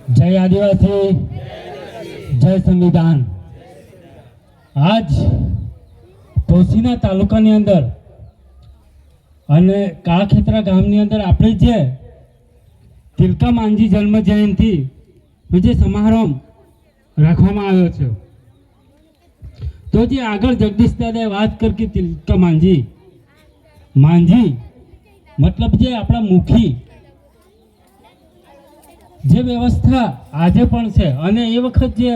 જય આદિવાસી, જય સંવિધાન। આજ પોશીના તાલુકાની અંદર અને કાળખેતરા ગામની અંદર આપણે જે તિલકા માંઝી જન્મ જયંતિનો જે સમારંભ રાખવામાં આવ્યો છે, તો જે આગળ જગદીશ દાદાએ વાત કરી કે તિલકા માંઝી મતલબ જે આપણા મુખી જે વ્યવસ્થા આજે પણ છે, અને એ વખત જે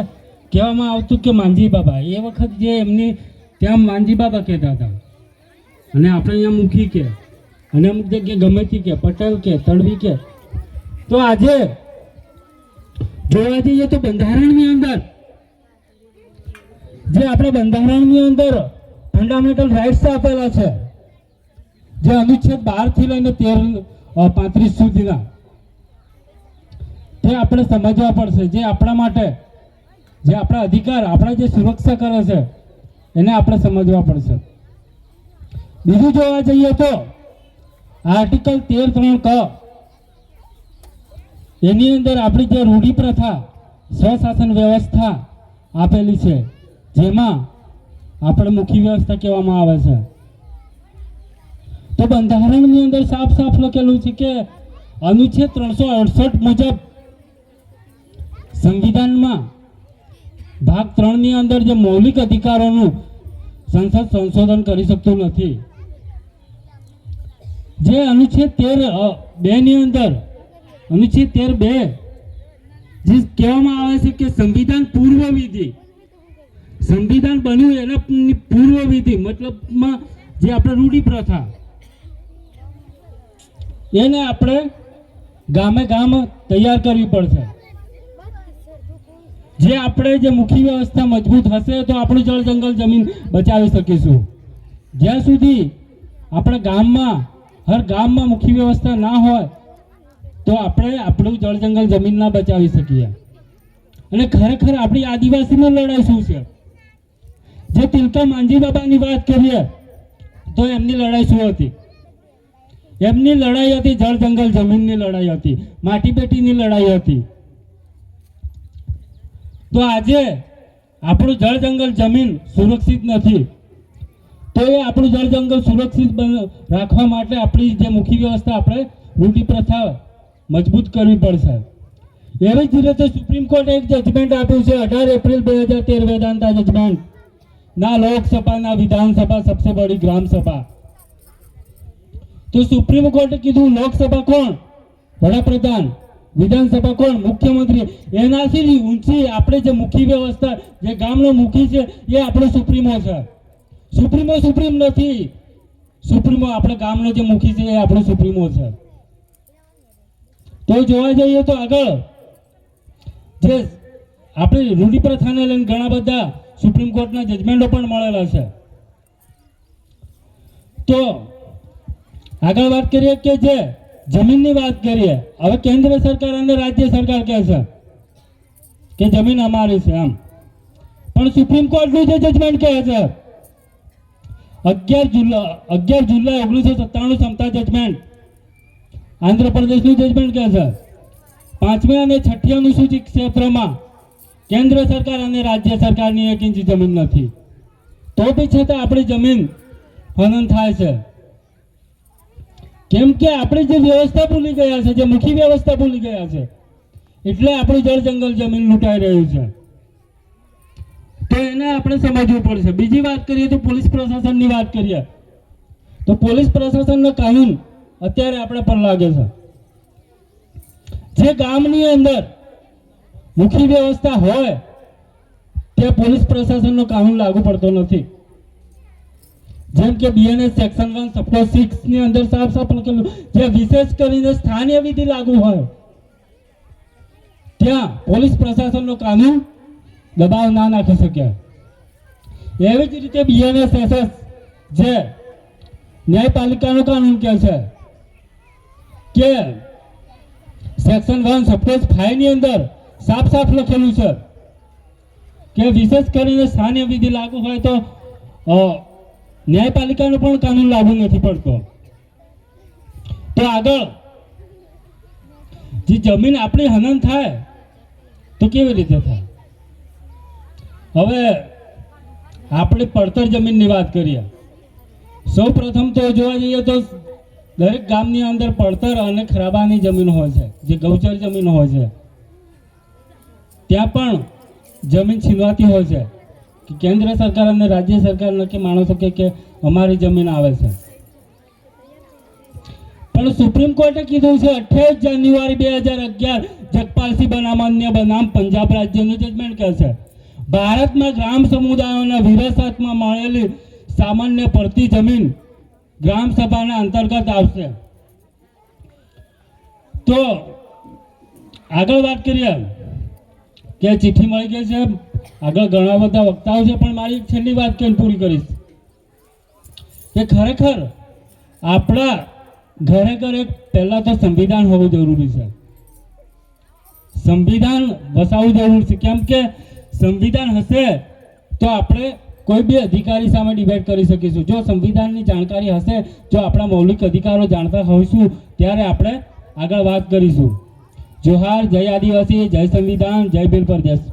કહેવામાં આવતું કે માંઝી બાબા, એ વખત જે એમની ત્યાં માંઝી બાબા કહેતા હતા, અને આપણે અહીંયા મુખી કે, અને અમુક જગ્યાએ ગમેતી કે, પટેલ કે, તળવી કે। તો આજે જોવા જઈએ તો બંધારણની અંદર જે આપણે બંધારણની અંદર ફંડામેન્ટલ રાઇટ્સ આપેલા છે, જે અનુચ્છેદ 12 થી લઈને 35 સુધીના, તે આપણે સમજવા પડશે। જે આપણા માટે, જે આપણા અધિકાર, આપણા જે સુરક્ષા કરે છે, એને આપણે સમજવા પડશે। બીજું જોવા જઈએ તો આર્ટિકલ 13(3) ક, એની અંદર આપણી જે રૂઢિ પ્રથા, સ્વશાસન વ્યવસ્થા આપેલી છે, જેમાં આપણે મુખી વ્યવસ્થા કહેવામાં આવે છે। તો બંધારણની અંદર સાફ સાફ લખેલું છે કે અનુચ્છેદ 368 મુજબ સંવિધાનમાં ભાગ 3 ની અંદર જે મૌલિક અધિકારોનું સંસદ સંશોધન કરી શકતું નથી। જે અનુચ્છેદ 13(2) ની અંદર, અનુચ્છેદ 13(2) જે કહેવામાં આવે છે કે સંવિધાન પૂર્વ વિધિ, સંવિધાન બન્યું એના પૂર્વ વિધિ મતલબમાં જે આપણે રૂઢિ પ્રથા, એને આપણે ગામે ગામ તૈયાર કરવી પડશે। જે આપણે જે મુખી વ્યવસ્થા મજબૂત હશે તો આપણું જળ જંગલ જમીન બચાવી શકીશું। જ્યાં સુધી આપણે ગામમાં, હર ગામમાં મુખી વ્યવસ્થા ના હોય તો આપણે આપણું જળ જંગલ જમીન ના બચાવી શકીએ। અને ખરેખર આપણી આદિવાસીની લડાઈ શું છે? જે તિલકા માંઝી બાબાની વાત કરીએ તો એમની લડાઈ શું હતી? એમની લડાઈ હતી જળ જંગલ જમીનની લડાઈ હતી, માટી બેટીની લડાઈ હતી। તો આજે આપણું જળ જંગલ જમીન સુરક્ષિત નથી, તો એ આપણું જળ જંગલ સુરક્ષિત રાખવા માટે આપણી જે મુખી વ્યવસ્થા, આપણે રૂઢિ પ્રથા મજબૂત કરવી પડશે। એવી જ રીતે સુપ્રીમ કોર્ટે એક જજમેન્ટ આપ્યું છે 18 એપ્રિલ 2013 વેદાંતા જજમેન્ટ, ના લોકસભા ના વિધાનસભા સબસે બડી ગ્राम सभा। તો સુપ્રીમ કોર્ટે કીધું લોકસભા કોણ? વડાપ્રધાન। વિધાનસભા કોણ? મુખ્યમંત્રી। એનાથી ઊંચી આપણે જે મુખી વ્યવસ્થા, જે ગામનો મુખી છે, એ આપણો સુપ્રીમો છે। સુપ્રીમો સુપ્રીમ નથી, સુપ્રીમો આપણે ગામનો જે મુખી છે એ આપણો સુપ્રીમો છે। તો જોવા જઈએ તો આગળ જે આપણે રૂઢિ પ્રથાને લઈને ઘણા બધા સુપ્રીમ કોર્ટના જજમેન્ટો પણ મળેલા છે। તો આગળ વાત કરીએ કે જે જમીનની વાત કરીએ, હવે કેન્દ્ર સરકાર અને રાજ્ય સરકાર કહે છે કે જમીન અમારી છે એમ, પણ સુપ્રીમ કોર્ટનું જે જજમેન્ટ કહે છે 11 જુલાઈ 1997 સમતા જજમેન્ટ, આંધ્રપ્રદેશનું જજમેન્ટ કહે છે 5મી અને 6ઠી અનુસૂચિત ક્ષેત્રમાં કેન્દ્ર સરકાર અને રાજ્ય સરકારની 1 ઇંચ જમીન નથી, તો બી છતાં આપણી જમીન હનન થાય છે। કેમ કે આપણે જે વ્યવસ્થા ભૂલી ગયા છે, જે મુખી વ્યવસ્થા ભૂલી ગયા છે, એટલે આપણું જળ જંગલ જમીન લૂંટાઈ રહ્યું છે। તો એને આપણે સમજવું પડશે। બીજી વાત કરીએ તો પોલીસ પ્રશાસનની વાત કરીએ તો પોલીસ પ્રશાસનનો કાનૂન અત્યારે આપણે પર લાગે છે। જે ગામની અંદર મુખી વ્યવસ્થા હોય તે પોલીસ પ્રશાસનનો કાનૂન લાગુ પડતો નથી। જેમ કે બીએનએસ સેક્શન 1 સબક્લોઝ 6 ની અંદર સાફ સાફ લખેલું, જે વિશેષ કરીને સ્થાનીય વિધિ લાગુ હોય ત્યાં પોલીસ પ્રશાસનનો કાનૂન દબાવ ના નાખી શકે। એવી જ રીતે બીએનએસએસએસ જે ન્યાયપાલિકાનો કાનૂન કહે છે કે સેક્શન 1 સબક્લોઝ 5 ની અંદર સાફ સાફ લખેલું છે કે વિશેષ કરીને સ્થાનીય વિધિ લાગુ હોય તો ન્યાયપાલિકાનો પણ કાનૂન લાગુ નથી પડતો। તો આગળ જે જમીન આપણી હનન થાય તો કેવી રીતે થાય? હવે આપણે પડતર જમીનની વાત કરીએ. સૌ પ્રથમ તો જોવા જઈએ તો દરેક ગામની અંદર પડતર અને ખરાબાની જમીન હોય છે, જે ગૌચર જમીન હોય છે. ત્યાં પણ જમીન છીનવાતી હોય છે કે કેન્દ્ર સરકાર અને રાજ્ય સરકાર નક્કી માણસો કે અમારી જમીન આવે છે. પણ સુપ્રીમ કોર્ટે કીધું છે 28 જાન્યુઆરી 2011 જગપાલસિંહ બનામ પંજાબ રાજ્યનું જજમેન્ટ કહે છે ભારતમાં ગ્રામ સમુદાયોના વિરાસતમાં મળેલી સામાન્ય પડતી જમીન ગ્રામ સભાના અંતર્ગત આવશે. તો આગળ વાત કરીએ કે ચિઠ્ઠી મળી ગઈ છે. આગળ ઘણા બધા વક્તાઓ છે, પણ મારી છેલ્લી વાત કહીને પૂરી કરીશ કે ખરેખર આપણા ઘરે ઘરે પહેલા તો સંવિધાન હોવું જરૂરી છે. સંવિધાન વસાવવું જરૂરી છે. કેમ કે સંવિધાન હશે તો આપણે કોઈ બી અધિકારી સામે ડિબેટ કરી શકીશું. જો સંવિધાનની જાણકારી હશે, જો આપણા મૌલિક અધિકારો જાણતા હોઈશું, ત્યારે આપણે આગળ વાત કરીશું. જોહાર, જય આદિવાસી, જય સંવિધાન, જય ભીલ પ્રદેશ.